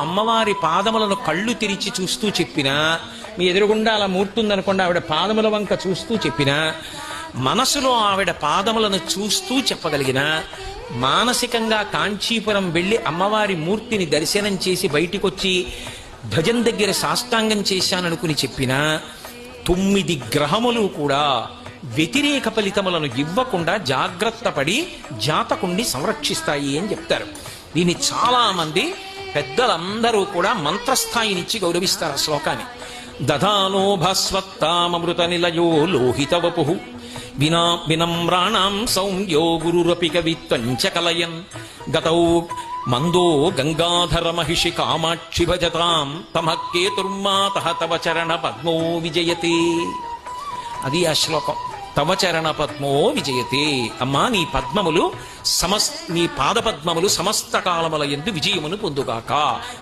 అమ్మవారి పాదములను కళ్ళు తెరిచి చూస్తూ చెప్పినా, మీ ఎదురుగుండా అలా మూర్తుందనుకోండి, ఆవిడ పాదముల వంక చూస్తూ చెప్పినా, మనసులో ఆవిడ పాదములను చూస్తూ చెప్పగలిగిన, మానసికంగా కాంచీపురం వెళ్ళి అమ్మవారి మూర్తిని దర్శనం చేసి బయటికొచ్చి ధ్వజం దగ్గర సాష్టాంగం చేశాననుకుని చెప్పినా, 9 గ్రహములు కూడా వ్యతిరేక ఫలితములను ఇవ్వకుండా జాగ్రత్త పడి జాతకుణ్ణి సంరక్షిస్తాయి అని చెప్తారు. దీన్ని చాలా మంది పెద్దలందరూ కూడా మంత్రస్థాయినిచ్చి గౌరవిస్తారు ఆ శ్లోకాన్ని. దధానో భాస్వత్తామృత నిలయో లోహిత వపు వినమ్రాణం సౌమ్యో గురురపి కవిత్వంచ కలయన్ గతౌ మందో గంగాధర మహిషి కామాక్షి భజతాం తమఃకేతుర్మాతః తవ చరణ పద్మో విజయతే. అది ఆ శ్లోకం. తవ చరణ పద్మో విజయతే. అమ్మా, నీ పద్మములు నీ పాదపద్మములు సమస్త కాలముల యందు విజయమును పొందుగాక.